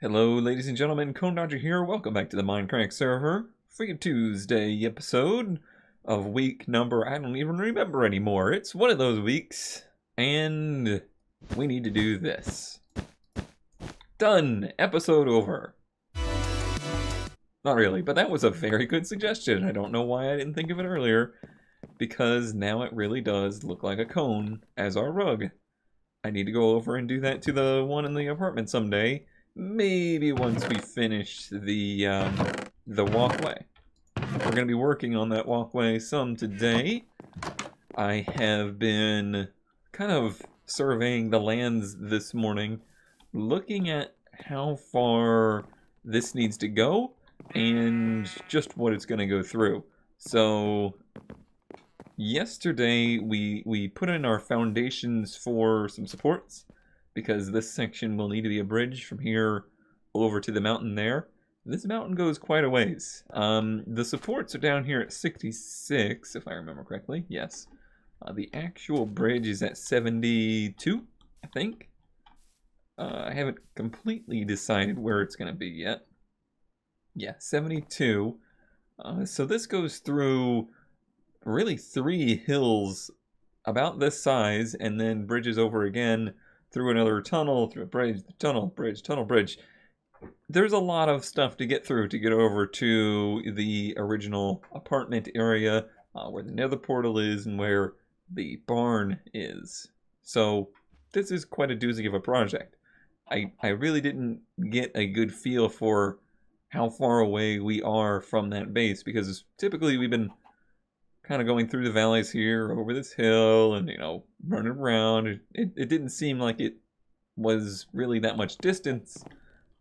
Hello, ladies and gentlemen, Cone Dodger here. Welcome back to the Mindcrack server for your Tuesday episode of week number, I don't even remember anymore. It's one of those weeks, and we need to do this. Done! Episode over. Not really, but that was a very good suggestion. I don't know why I didn't think of it earlier, because now it really does look like a cone as our rug. I need to go over and do that to the one in the apartment someday. Maybe once we finish the walkway. We're going to be working on that walkway some today. I have been kind of surveying the lands this morning, looking at how far this needs to go and just what it's going to go through. So yesterday we put in our foundations for some supports, because this section will need to be a bridge from here over to the mountain there. This mountain goes quite a ways. The supports are down here at 66, if I remember correctly. Yes. The actual bridge is at 72, I think. I haven't completely decided where it's going to be yet. Yeah, 72. So this goes through really 3 hills about this size, and then bridges over again through another tunnel, through a bridge, tunnel, bridge, tunnel, bridge. There's a lot of stuff to get through to get over to the original apartment area where the nether portal is and where the barn is. So this is quite a doozy of a project. I really didn't get a good feel for how far away we are from that base, because typically we've been kind of going through the valleys here, over this hill, and, you know, running around. It didn't seem like it was really that much distance,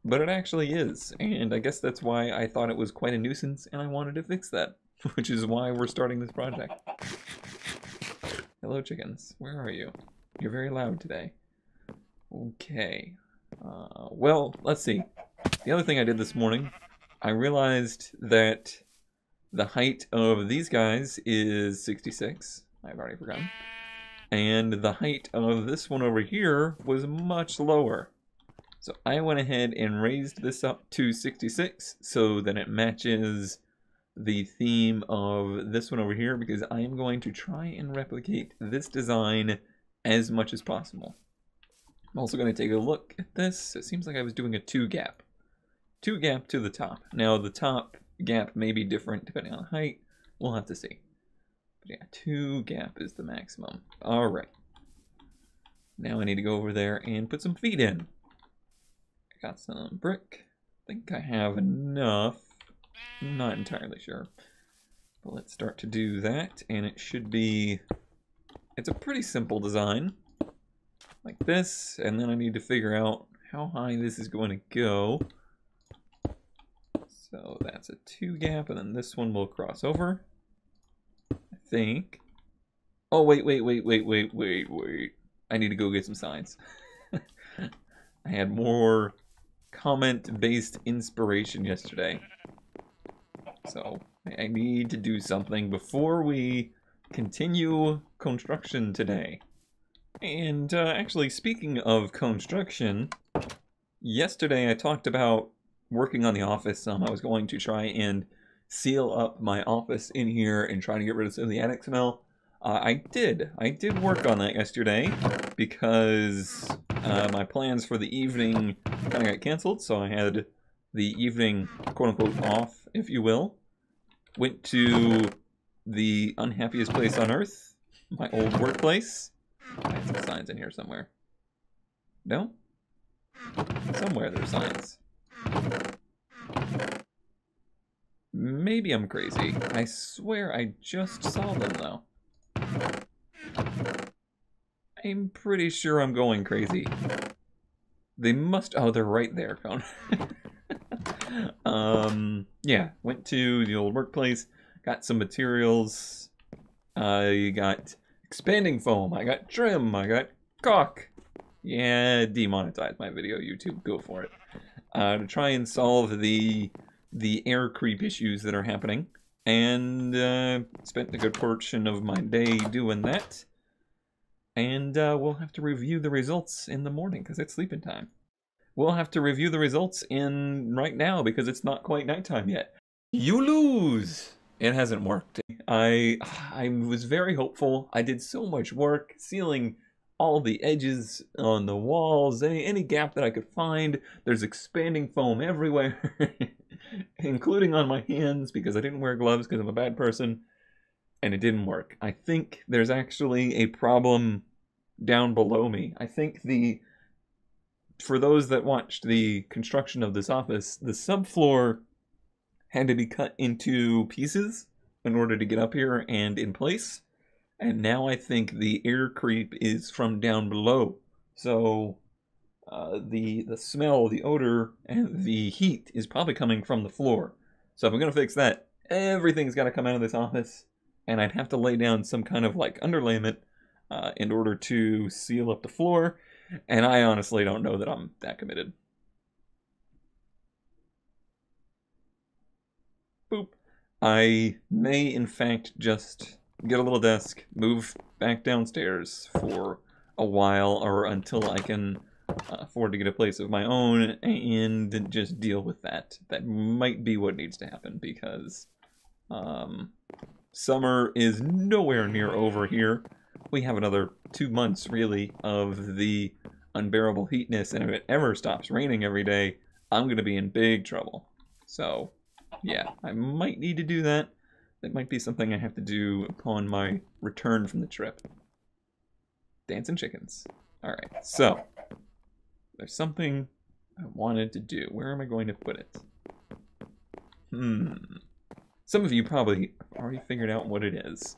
but it actually is. And I guess that's why I thought it was quite a nuisance, and I wanted to fix that, which is why we're starting this project. Hello, chickens. Where are you? You're very loud today. Okay. Well, let's see. The other thing I did this morning, I realized that the height of these guys is 66. I've already forgotten. And the height of this one over here was much lower. So I went ahead and raised this up to 66 so that it matches the theme of this one over here, because I am going to try and replicate this design as much as possible. I'm also going to take a look at this. It seems like I was doing a 2 gap. 2 gap to the top. Now the top gap may be different depending on the height. We'll have to see. But yeah, 2 gap is the maximum. Alright. Now I need to go over there and put some feet in. I got some brick. I think I have enough. I'm not entirely sure. But let's start to do that, and it should be... It's a pretty simple design. Like this, and then I need to figure out how high this is going to go. So that's a 2 gap, and then this one will cross over, I think. Oh, wait. I need to go get some signs. I had more comment-based inspiration yesterday. So I need to do something before we continue construction today. And actually, speaking of construction, yesterday I talked about working on the office some. I was going to try and seal up my office in here and try to get rid of some of the attic smell. I did work on that yesterday, because my plans for the evening kind of got canceled, so I had the evening quote-unquote off, if you will. Went to the unhappiest place on earth, my old workplace. I have some signs in here somewhere. No? Somewhere there's signs. Maybe I'm crazy. I swear I just saw them, though. I'm pretty sure I'm going crazy. They must... Oh, they're right there, Cone. Yeah, went to the old workplace, got some materials. I got expanding foam, I got trim, I got caulk. Yeah, demonetize my video, YouTube. Go for it. To try and solve the air creep issues that are happening, and spent a good portion of my day doing that. And we'll have to review the results in the morning because it's sleeping time. we'll have to review the results in right now because it's not quite nighttime yet. You lose! It hasn't worked. I was very hopeful. I did so much work sealing all the edges on the walls, any gap that I could find. There's expanding foam everywhere, including on my hands because I didn't wear gloves because I'm a bad person, and it didn't work. I think there's actually a problem down below me. I think for those that watched the construction of this office, the subfloor had to be cut into pieces in order to get up here and in place. And now I think the air creep is from down below. So the smell, the odor, and the heat is probably coming from the floor. So if I'm going to fix that, everything's got to come out of this office. And I'd have to lay down some kind of like underlayment in order to seal up the floor. And I honestly don't know that I'm that committed. Boop. I may, in fact, just get a little desk, move back downstairs for a while or until I can afford to get a place of my own and just deal with that. That might be what needs to happen because summer is nowhere near over here. We have another 2 months, really, of the unbearable heatness, and if it ever stops raining every day, I'm going to be in big trouble. So, yeah, I might need to do that. That might be something I have to do upon my return from the trip. Dancing chickens. Alright, so, there's something I wanted to do. Where am I going to put it? Some of you probably already figured out what it is.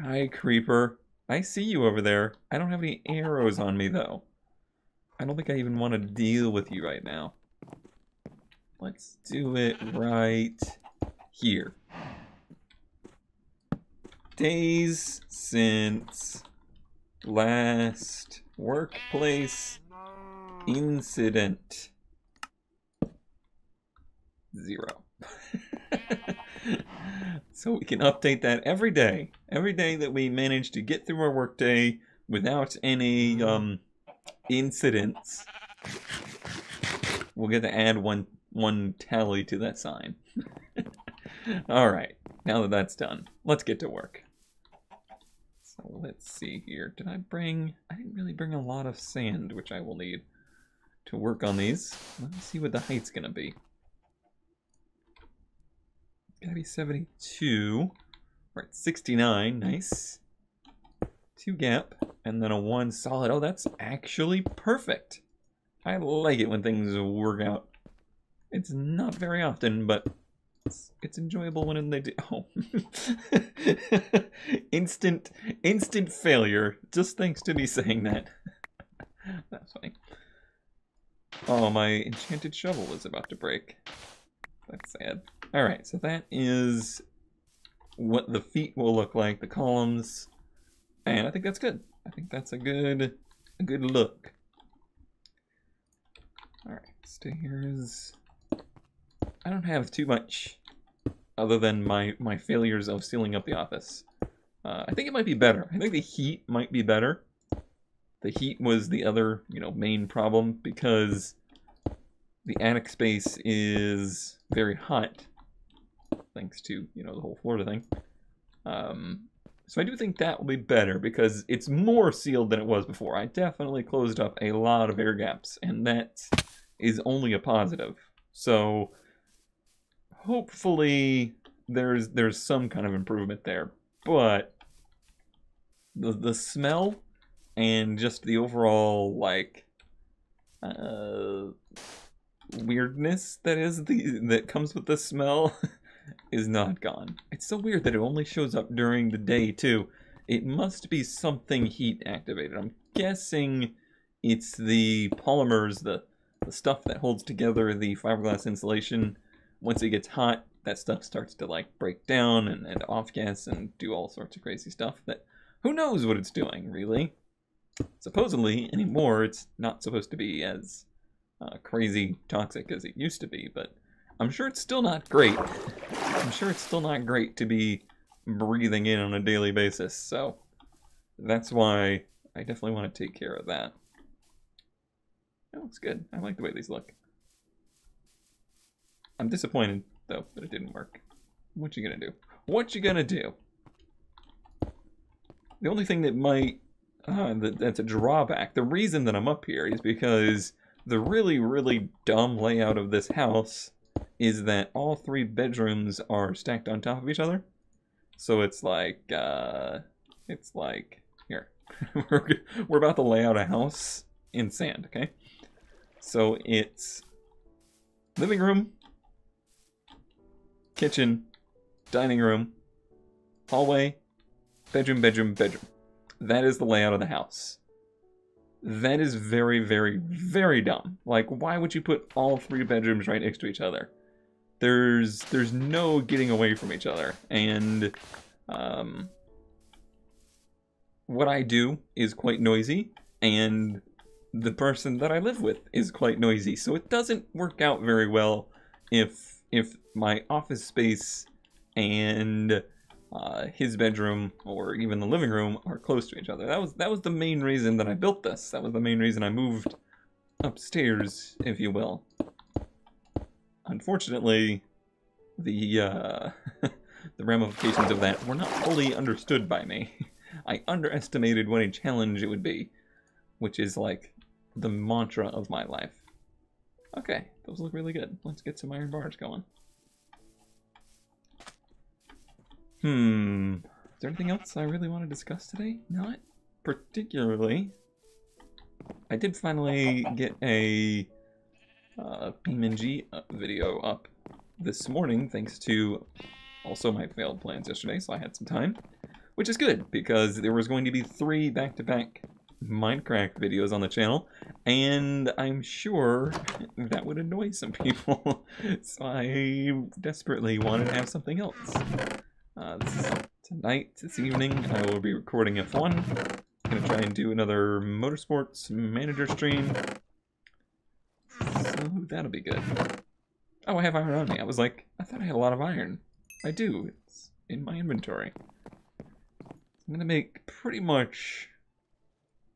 Hi, creeper. I see you over there. I don't have any arrows on me, though. I don't think I even want to deal with you right now. Let's do it right here. Days since last workplace incident. 0. So we can update that every day. Every day that we manage to get through our workday without any incidents, we'll get to add one tally to that sign. Alright, now that that's done, let's get to work. So let's see here. I didn't really bring a lot of sand, which I will need to work on these. Let's see what the height's gonna be. Gotta be 72. We're at 69. Nice. 2 gap. And then a 1 solid. Oh, that's actually perfect. I like it when things work out. It's not very often, but it's enjoyable when they do. Oh. Instant failure. Just thanks to me saying that. That's funny. Oh, my enchanted shovel is about to break. That's sad. Alright, so that is what the feet will look like, the columns, and I think that's good. I think that's a good look. Alright, stairs. I don't have too much other than my failures of sealing up the office. I think it might be better. I think the heat might be better. The heat was the other, main problem because the attic space is very hot, thanks to, the whole Florida thing. So I do think that will be better because it's more sealed than it was before. I definitely closed up a lot of air gaps, and that is only a positive. So hopefully there's some kind of improvement there. But the smell and just the overall, weirdness that comes with the smell is not gone. It's so weird that it only shows up during the day too. It must be something heat activated. I'm guessing it's the polymers, the stuff that holds together the fiberglass insulation. Once it gets hot, that stuff starts to break down and off gas and do all sorts of crazy stuff that who knows what it's doing, really. Supposedly anymore it's not supposed to be as crazy toxic as it used to be, but I'm sure it's still not great. I'm sure it's still not great to be breathing in on a daily basis, so that's why I definitely want to take care of that. That looks good. I like the way these look. I'm disappointed, though, that it didn't work. What you gonna do? What you gonna do? The only thing that might... that's a drawback. The reason that I'm up here is because the really, really dumb layout of this house is that all 3 bedrooms are stacked on top of each other. So it's like, here. We're about to lay out a house in sand, okay? So it's living room, kitchen, dining room, hallway, bedroom, bedroom, bedroom. That is the layout of the house. That is very, very, very dumb. Like, why would you put all 3 bedrooms right next to each other? There's no getting away from each other. And what I do is quite noisy, and the person that I live with is quite noisy. So it doesn't work out very well if my office space and his bedroom or even the living room are close to each other. That was the main reason that I built this. That was the main reason I moved upstairs, if you will. Unfortunately, the the ramifications of that were not fully understood by me. I underestimated what a challenge it would be, which is like the mantra of my life. Okay, those look really good. Let's get some iron bars going. Is there anything else I really want to discuss today? Not particularly. I did finally get a BeamNG video up this morning, thanks to also my failed plans yesterday, so I had some time. Which is good, because there was going to be 3 back-to-back Mindcrack videos on the channel, and I'm sure that would annoy some people, so I desperately wanted to have something else. This evening, I will be recording F1. I'm going to try and do another Motorsports Manager stream. So that'll be good. Oh, I have iron on me. I thought I had a lot of iron. I do. It's in my inventory. I'm going to make pretty much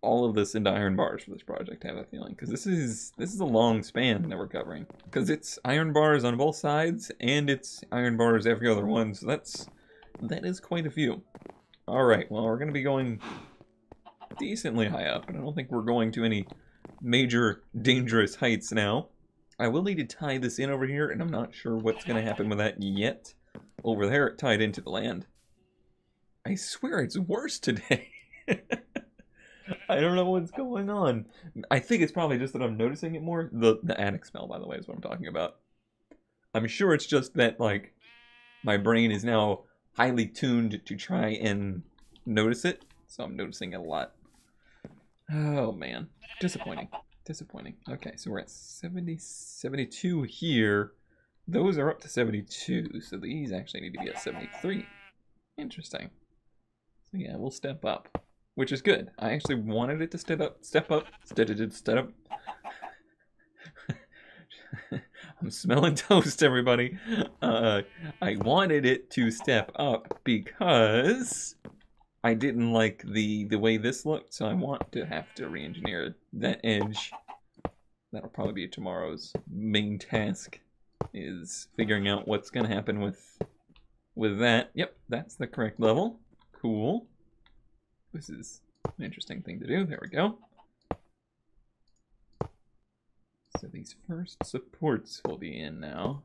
all of this into iron bars for this project, I have a feeling. Because this is a long span that we're covering. Because it's iron bars on both sides, and it's iron bars every other one, so that is quite a few. Alright, well, we're going to be going decently high up, but I don't think we're going to any major dangerous heights now. I will need to tie this in over here, and I'm not sure what's going to happen with that yet. Over there, it tied into the land. I swear it's worse today. I don't know what's going on. I think it's probably just that I'm noticing it more. The attic smell, by the way, is what I'm talking about. I'm sure it's just that, like, my brain is now highly tuned to try and notice it. So I'm noticing it a lot. Oh, man. Disappointing. Disappointing. Okay, so we're at 72 here. Those are up to 72, so these actually need to be at 73. Interesting. So yeah, we'll step up, which is good. I actually wanted it to step up. I'm smelling toast, everybody. I wanted it to step up because I didn't like the way this looked, so I want to have to re-engineer that edge. That'll probably be tomorrow's main task, is figuring out what's going to happen with that. Yep, that's the correct level. Cool. This is an interesting thing to do. There we go. So these first supports will be in now.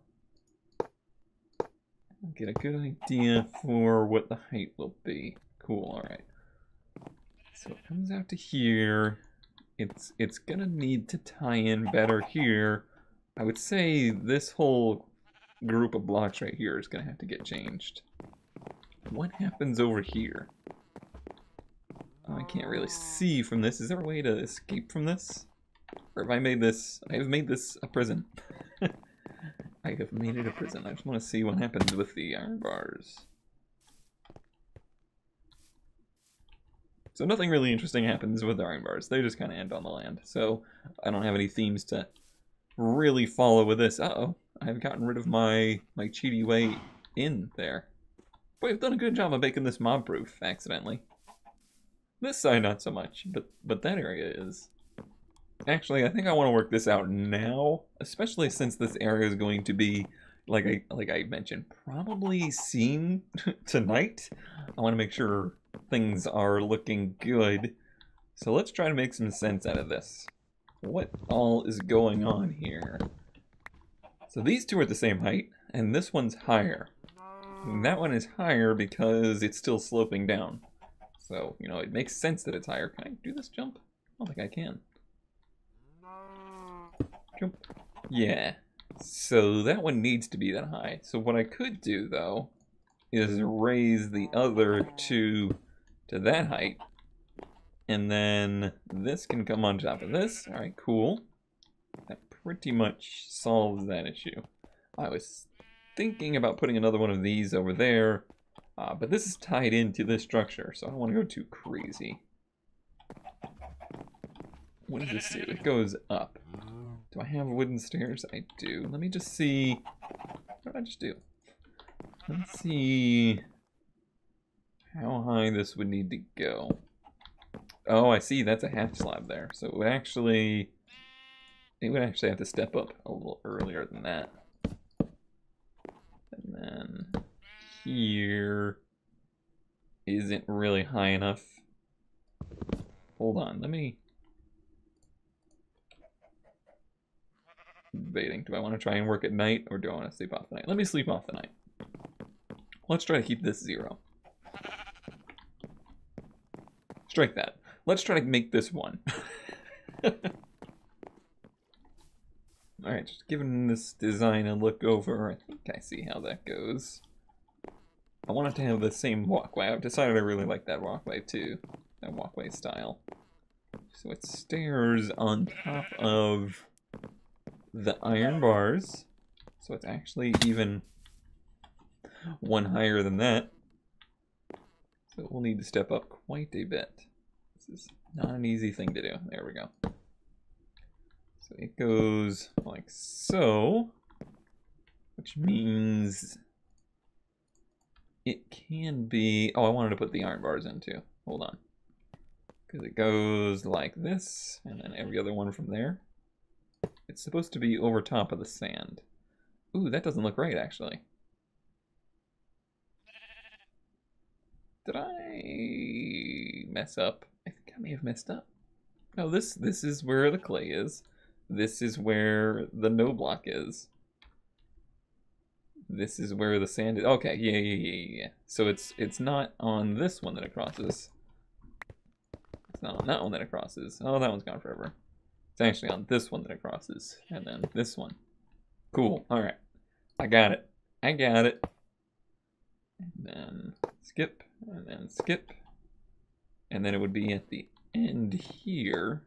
I'll get a good idea for what the height will be. Cool, alright. So it comes out to here. It's gonna need to tie in better here. I would say this whole group of blocks right here is gonna have to get changed. What happens over here? Oh, I can't really see from this. Is there a way to escape from this? Or have I made this... I have made this a prison. I have made it a prison. I just want to see what happens with the iron bars. So nothing really interesting happens with the iron bars. They just kind of end on the land. So I don't have any themes to really follow with this. Uh-oh. I've gotten rid of my cheaty way in there. Boy, I've done a good job of making this mob-proof, accidentally. This side, not so much, but that area is. Actually, I think I want to work this out now, especially since this area is going to be, like I mentioned, probably seen tonight. I want to make sure things are looking good. So let's try to make some sense out of this. What all is going on here? So these two are the same height, and this one's higher. And that one is higher because it's still sloping down. So, you know, it makes sense that it's higher. Can I do this jump? I don't think I can. Jump. Yeah. So that one needs to be that high. So what I could do, though, is raise the other two to that height. And then this can come on top of this. Alright, cool. That pretty much solves that issue. I was thinking about putting another one of these over there, but this is tied into this structure, so I don't want to go too crazy. What does this do? It goes up. Do I have wooden stairs? I do. Let me just see. What did I just do? Let's see how high this would need to go. Oh, I see. That's a half slab there. So it would actually have to step up a little earlier than that. And then here isn't really high enough. Hold on, let me... Debating, do I want to try and work at night or do I want to sleep off the night? Let me sleep off the night. Let's try to keep this 0. Strike that. Let's try to make this 1. Alright, just giving this design a look over. I think I see how that goes. I want it to have the same walkway. I've decided I really like that walkway too. That walkway style. So it's stairs on top of the iron bars. So it's actually even one higher than that. So we'll need to step up quite a bit. This is not an easy thing to do. There we go. So it goes like so, which means it can be... Oh, I wanted to put the iron bars in too. Hold on. Because it goes like this, and then every other one from there. It's supposed to be over top of the sand. Ooh, that doesn't look right, actually. Did I mess up? I think I may have messed up. No, this is where the clay is. This is where the no block is. This is where the sand is. Okay, yeah. So it's not on this one that it crosses. It's not on that one that it crosses. Oh, that one's gone forever. It's actually on this one that it crosses. And then this one. Cool. Alright. I got it. I got it. And then skip. And then skip. And then it would be at the end here.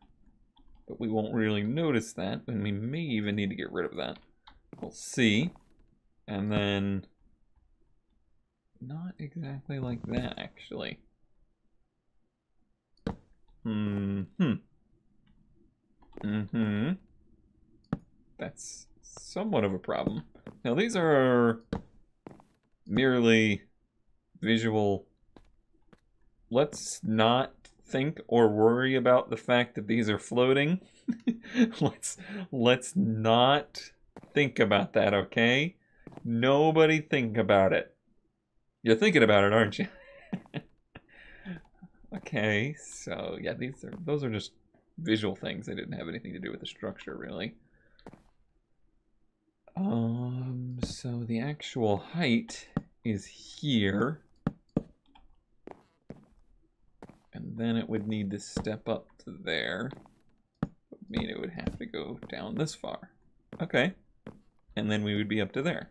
But we won't really notice that, and we may even need to get rid of that. We'll see. And then... Not exactly like that, actually. That's somewhat of a problem. Now these are merely visual. Let's not think or worry about the fact that these are floating. let's not think about that, okay? Nobody think about it. You're thinking about it, aren't you? Okay, so yeah, those are just visual things. They didn't have anything to do with the structure, really. So the actual height is here. And then it would need to step up to there. Would mean it would have to go down this far. Okay. And then we would be up to there.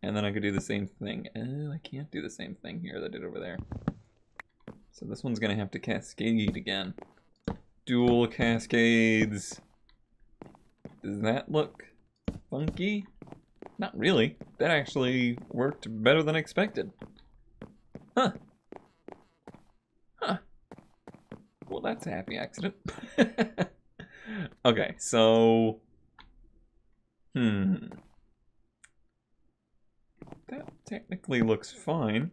And then I could do the same thing. I can't do the same thing here that I did over there. So this one's gonna have to cascade again. Dual cascades. Does that look funky? Not really. That actually worked better than expected. Huh. Huh. Well, that's a happy accident. Okay, so... That technically looks fine.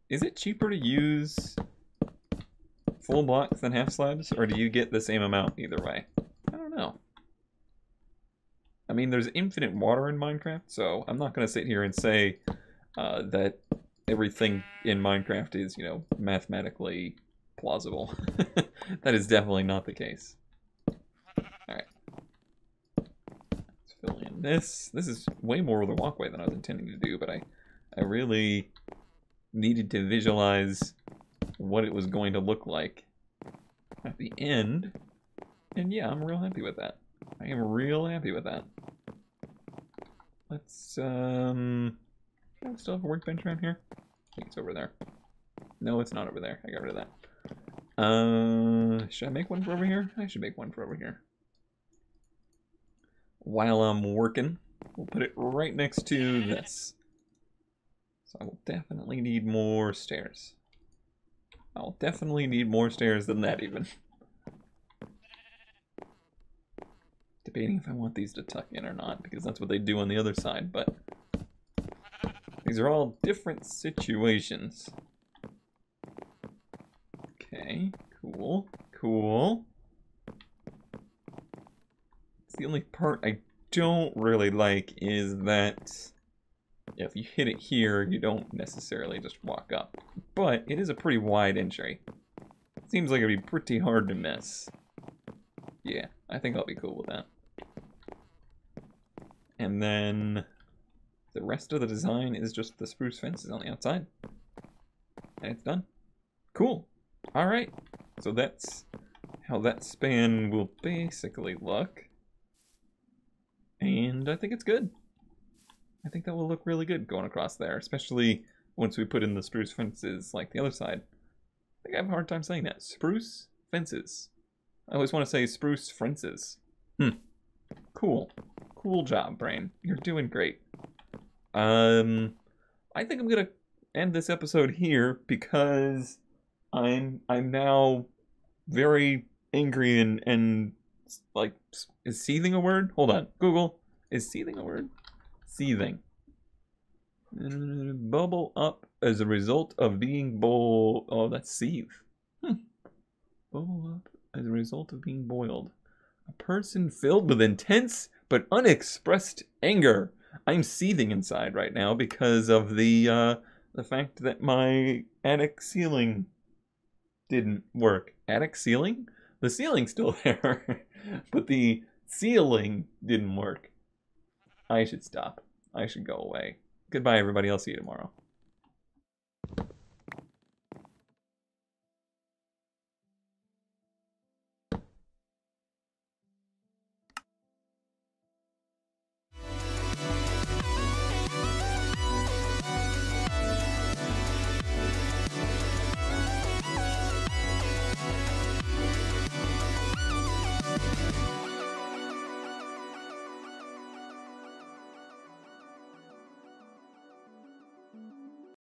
Is it cheaper to use full blocks than half slabs, or do you get the same amount either way? I don't know. I mean, there's infinite water in Minecraft, so I'm not going to sit here and say that everything in Minecraft is, you know, mathematically plausible. That is definitely not the case. Alright. Let's fill in this. This is way more of the walkway than I was intending to do, but I really needed to visualize what it was going to look like at the end. And yeah, I'm real happy with that. I am real happy with that. Let's, do I still have a workbench around here? I think it's over there. No, it's not over there. I got rid of that. Should I make one for over here? I should make one for over here. While I'm working, we'll put it right next to this. So I will definitely need more stairs. I'll definitely need more stairs than that even. Debating if I want these to tuck in or not, because that's what they do on the other side, but these are all different situations. Okay, cool, cool. The only part I don't really like is that if you hit it here, you don't necessarily just walk up. But it is a pretty wide entry. Seems like it'd be pretty hard to miss. Yeah, I think I'll be cool with that. And then the rest of the design is just the spruce fences on the outside. And it's done. Cool. Alright. So that's how that span will basically look. And I think it's good. I think that will look really good going across there, especially once we put in the spruce fences like the other side. I think I have a hard time saying that. Spruce fences. I always want to say spruce fences. Cool. Cool job, Brain. You're doing great. I think I'm gonna end this episode here because I'm now very angry and like, is seething a word? Hold on, Google. Is seething a word? Seething. Bubble up as a result of being oh, that's seethe. Bubble up as a result of being boiled. A person filled with intense but unexpressed anger. I'm seething inside right now because of the fact that my attic ceiling didn't work. Attic ceiling? The ceiling's still there, but the ceiling didn't work. I should stop. I should go away. Goodbye, everybody. I'll see you tomorrow.